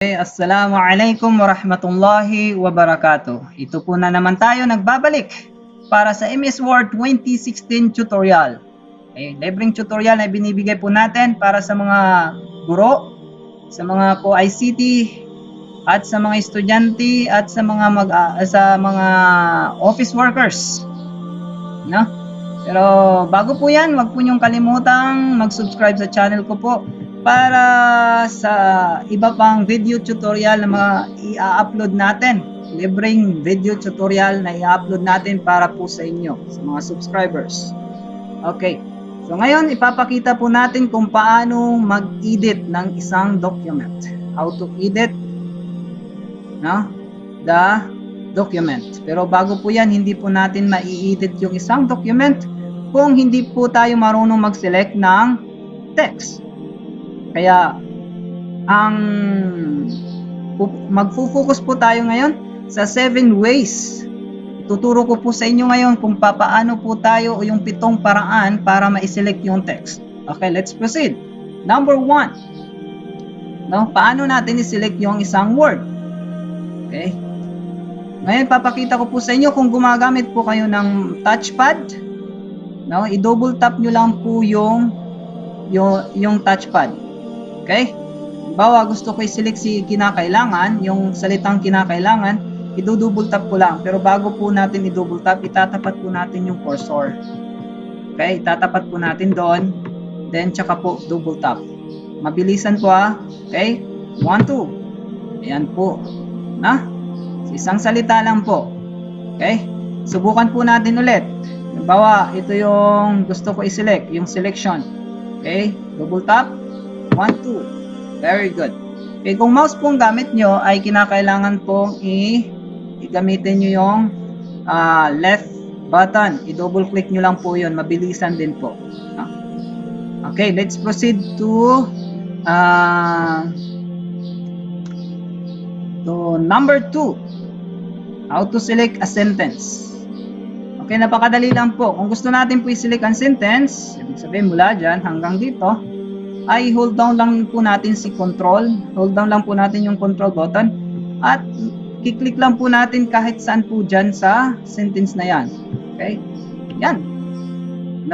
Assalamualaikum warahmatullahi wabarakatuh. Ito po na naman tayo nagbabalik para sa MS Word 2016 tutorial. Libreng tutorial na binibigay po natin para sa mga guro, sa mga co-ICT at sa mga estudyante at sa mga office workers. No? Pero bago po 'yan, wag po niyong kalimutang mag-subscribe sa channel ko po para sa iba pang video tutorial na i-upload natin. Libreng video tutorial na i-upload natin para po sa inyo, sa mga subscribers. Okay. So ngayon, ipapakita po natin kung paano mag-edit ng isang document. How to edit the document. Pero bago po yan, hindi po natin ma-edit yung isang document kung hindi po tayo marunong mag-select ng text. Kaya magfo-focus po tayo ngayon sa 7 ways. Tuturo ko po sa inyo ngayon kung paano po tayo o yung 7 paraan para ma-select yung text. Okay, let's proceed. Number 1. Paano natin i-select yung isang word? Okay. Ngayon papakita ko po sa inyo kung gumagamit po kayo ng touchpad. I-double tap nyo lang po yung touchpad. Okay? Bawa gusto ko i-select si kinakailangan, yung salitang kinakailangan, i-double tap ko lang. Pero bago po natin i-double tap, itatapat po natin yung cursor. Okay? Itatapat po natin doon. Then, tsaka po double tap. Mabilisan po Okay? 1, 2. Ayan po. Isang salita lang po. Okay? Subukan po natin ulit. Halimbawa, ito yung gusto ko i-select, yung selection. Okay? Double tap. 1, 2. Very good. Okay, kung mouse pong gamit nyo, ay kinakailangan pong i-gamitin nyo yung left button. I-double click nyo lang po yun. Mabilisan din po. Okay, let's proceed to number 2. How to select a sentence. Okay, napakadali lang po. Kung gusto natin po i-select ang sentence, ibig sabihin mula dyan hanggang dito, ay hold down lang po natin si control. Hold down lang po natin yung control button. At kiklik lang po natin kahit saan po dyan sa sentence na yan. Okay? Yan.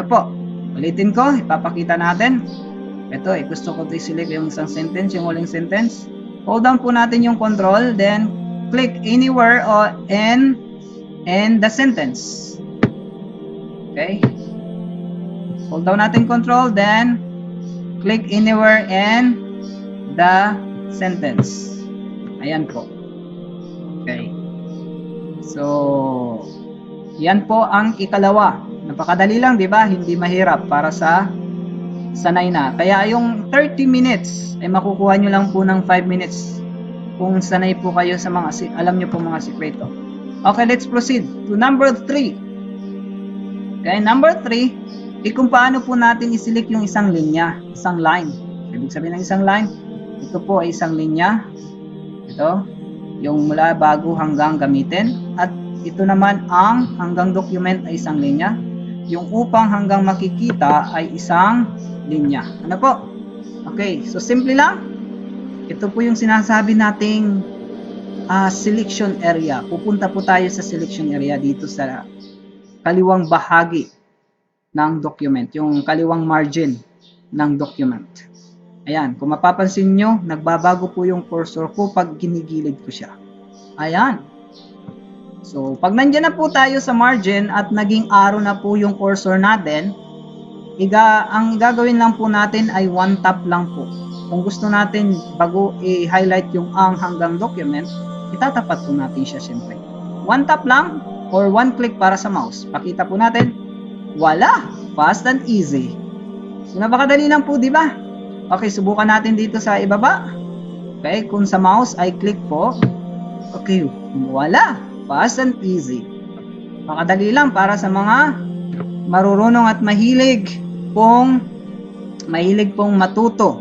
Po. Ulitin ko. Ipapakita natin. Ito, gusto ko i-select yung isang sentence, yung huling sentence. Hold down po natin yung control. Then, click anywhere in the sentence. Okay? Hold down natin control. Then, click anywhere in the sentence. Ayan po. Okay. So, yan po ang ikalawa. Napakadali lang, di ba? Hindi mahirap para sa sanay na. Kaya yung 30 minutes ay makukuha nyo lang po ng 5 minutes kung sanay po kayo sa alam nyo po mga sikreto. Okay, let's proceed to number 3. Okay, number 3. Kung paano po natin i-select yung isang linya, isang line. Ibig sabihin ng isang line, ito po ay isang linya. Ito, yung mula bago hanggang gamitin. At ito naman ang hanggang document ay isang linya. Yung upang hanggang makikita ay isang linya. Ano po? Okay, so simple lang. Ito po yung sinasabi nating selection area. Pupunta po tayo sa selection area dito sa kaliwang bahagi ng document, yung kaliwang margin ng document. Ayan, kung mapapansin nyo, nagbabago po yung cursor ko pag ginigilid ko siya. Ayan. So, pag nandyan na po tayo sa margin at naging arrow na po yung cursor natin, ang gagawin lang po natin ay 1 tap lang po. Kung gusto natin bago i-highlight yung ang hanggang document, itatapat po natin siya siyempre. 1 tap lang or 1 click para sa mouse. Pakita po natin. Wala! Fast and easy. So, napakadali lang po, di ba? Okay, subukan natin dito sa ibaba. Okay, kung sa mouse ay click po. Okay, wala! Fast and easy. Napakadali lang para sa mga marurunong at mahilig pong matuto.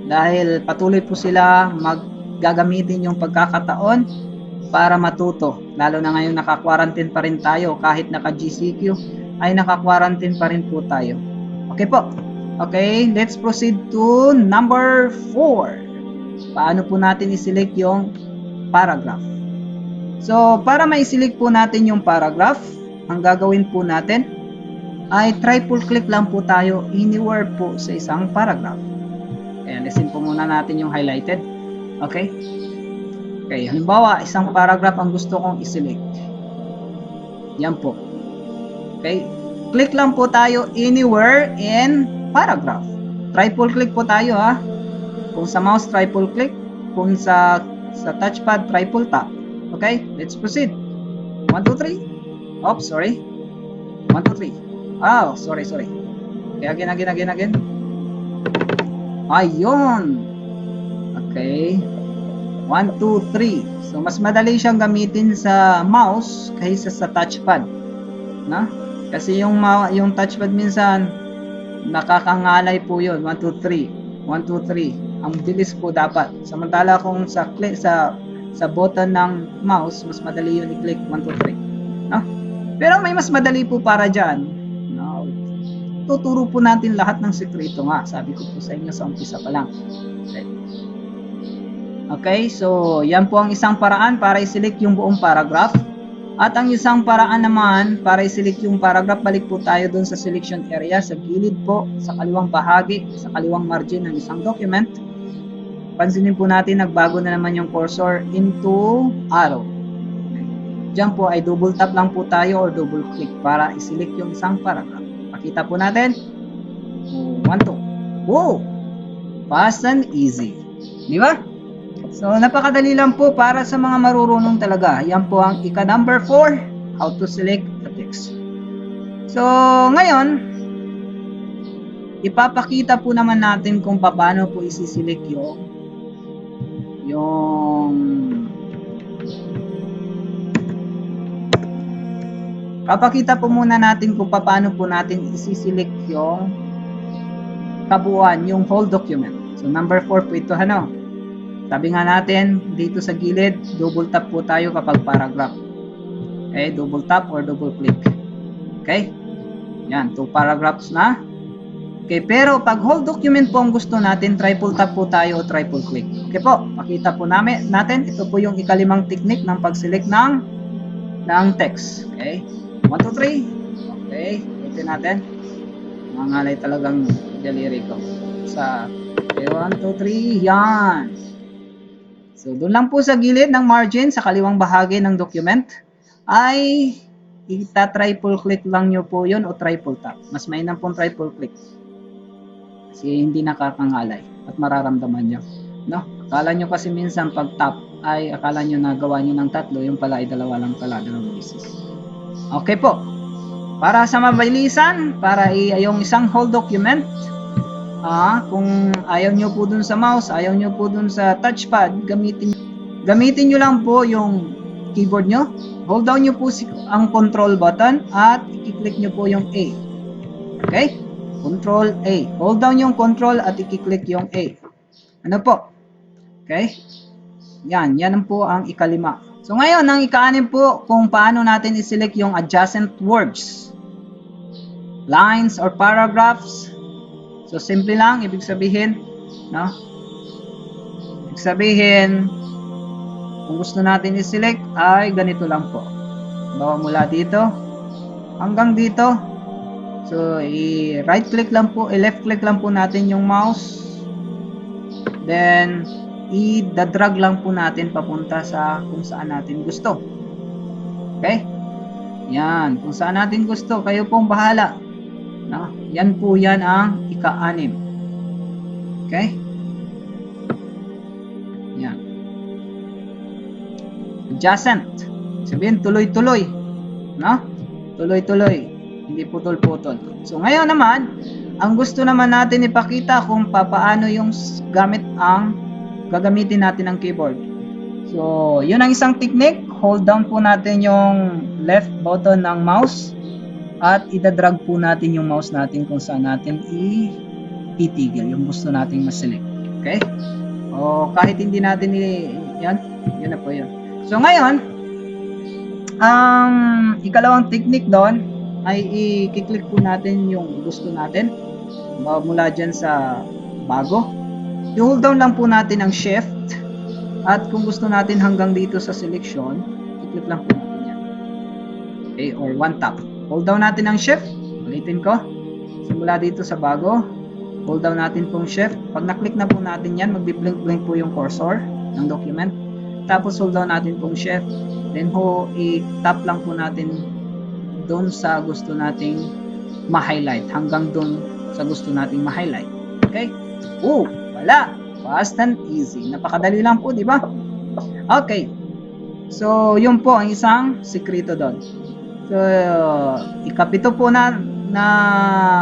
Dahil patuloy po sila gagamitin yung pagkakataon para matuto. Lalo na ngayon naka-quarantine pa rin tayo. Kahit naka-GCQ ay naka-quarantine pa rin po tayo. Okay po. Okay, let's proceed to number 4. paano po natin i-select yung paragraph. So, para ma-select po natin yung paragraph, ang gagawin po natin ay triple click lang po tayo anywhere po sa isang paragraph. Kaya alisin po muna natin yung highlighted. Okay? Okay, halimbawa, isang paragraph ang gusto kong i-select. Yan po. Okay? Click lang po tayo anywhere in paragraph. Triple click po tayo ha. Kung sa mouse, triple click. Kung sa touchpad, triple tap. Okay? Let's proceed. 1, 2, 3. Oops, sorry. 1, 2, 3. Oh, sorry. Okay, again. Ayun. Okay. 1, 2, 3. So, mas madali siyang gamitin sa mouse kaysa sa touchpad. Na? Kasi yung touchpad minsan, nakakangalay po yun. 1, 2, 3. 1, 2, 3. Ang bilis po dapat. Samantala kung sa button ng mouse, mas madali yun i-click. 1, 2, 3. No? Pero may mas madali po para dyan. No? Tuturo po natin lahat ng sekreto nga. Sabi ko po sa inyo sa umpisa pa lang. Okay, so yan po ang isang paraan para i-select yung buong paragraph. At ang isang paraan naman para i-select yung paragraph, balik po tayo dun sa selection area, sa gilid po, sa kaliwang bahagi, sa kaliwang margin ng isang document. Pansinin po natin, nagbago na naman yung cursor into arrow. Okay. Diyan po ay double tap lang po tayo or double click para i-select yung isang paragraph. Pakita po natin. 1, 2. Wow! Fast and easy. Di ba? So, napakadali lang po para sa mga marurunong talaga. Yan po ang number 4, how to select the text. So, ngayon, ipapakita po naman natin kung paano po isi-select papakita po muna natin kung paano po natin isi-select yung kabuuan, yung whole document. So, number 4 po ito, ano? Sabi nga natin, dito sa gilid, double tap po tayo kapag paragraph. Okay, double tap or double click. Okay? Yan, 2 paragraphs na. Okay, pero pag whole document po ang gusto natin, triple tap po tayo o triple click. Okay po, pakita po natin. Ito po yung ikalimang technique ng pag-select ng text. Okay? 1, 2, 3. Okay, ito natin. Mangalay talagang daliri ko. Okay, 1, 2, 3. Yan. So, doon lang po sa gilid ng margin, sa kaliwang bahagi ng document, ay ita-triple click lang nyo po yun o triple tap. Mas mainam pong triple click. Kasi hindi nakakangalay at mararamdaman nyo. No? Akala nyo kasi minsan pag tap ay akala nyo na gawa nyo ng 3, yung pala ay 2 lang pala, 2 beses. Okay po. Para sa mabilisan, para yung isang whole document, kung ayaw nyo po dun sa mouse, ayaw nyo po dun sa touchpad, gamitin nyo lang po yung keyboard nyo. Hold down nyo po ang control button at i-click nyo po yung A. Okay? Control A. Hold down yung control at i-click yung A. Ano po? Okay? Yan po ang ikalima. So ngayon, ang ika-6 po kung paano natin i-select yung adjacent words, lines or paragraphs. So, simple lang, ibig sabihin, no? Ibig sabihin, kung gusto natin i-select, ay ganito lang po. Bawa mula dito, hanggang dito. So, i-right click lang po, i-left click lang po natin yung mouse. Then, i-drag lang po natin papunta sa kung saan natin gusto. Okay? Yan, kung saan natin gusto, kayo pong bahala. No? Yan po yan ang ika-6. Okay? Yan. Adjacent. Sabihin, tuloy-tuloy. No? Tuloy-tuloy. Hindi putol-putol. So, ngayon naman, ang gusto naman natin ipakita kung paano yung gagamitin natin ang keyboard. So, yun ang isang technique. Hold down po natin yung left button ng mouse. At ida-drag po natin yung mouse natin kung saan natin ititigil yung gusto nating ma-select. Okay? O kahit hindi natin yan na po yun. So ngayon, ang ikalawang technique doon ay i-click po natin yung gusto natin. Mula dyan sa bago. I-hold down lang po natin ang shift At kung gusto natin hanggang dito sa selection, i-click lang po natin yan. Okay, or one tap. Hold down natin ang shift. Ulitin ko. Simula dito sa bago. Hold down natin pong shift. Pag na-click na po natin yan, magbi-blink-blink po yung cursor ng document. Tapos hold down natin pong shift. Then i-tap lang po natin doon sa gusto nating ma-highlight. Hanggang doon sa gusto nating ma-highlight. Okay? Wala. Fast and easy. Napakadali lang po, di ba? Okay. So, yun po ang isang sikreto doon. So, ikapito po na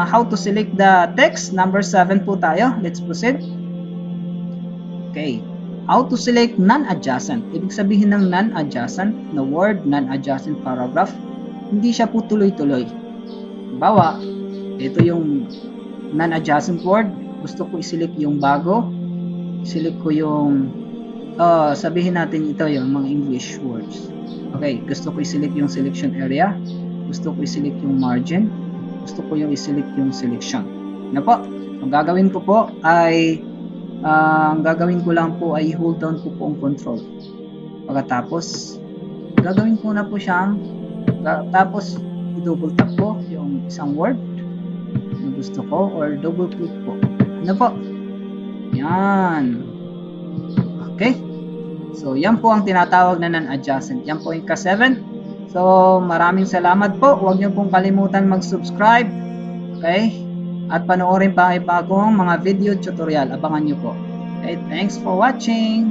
how to select the text. Number 7 po tayo. Let's proceed. Okay. How to select non-adjacent. Ibig sabihin ng non-adjacent na word, non-adjacent paragraph, hindi siya po tuloy-tuloy. Halimbawa, ito yung non-adjacent word. Gusto ko i-select yung bago. I-select ko yung, sabihin natin ito yung mga English words. Okay, gusto ko i-select yung selection area. Gusto ko i-select yung margin. Gusto ko yung i-select yung selection. Ano po? Ang gagawin ko po ay, ang gagawin ko lang po ay hold down po ang control. Pagkatapos, gagawin ko na po siyang, tapos i-double tap po yung isang word na gusto ko or double click po. Ano po? Yan. Okay? So, yan po ang tinatawag na non-adjacent. Yan po yung ka-7. So, maraming salamat po. Huwag niyo pong kalimutan mag-subscribe. Okay? At panoorin pa ay bagong mga video tutorial. Abangan niyo po. Okay? Thanks for watching.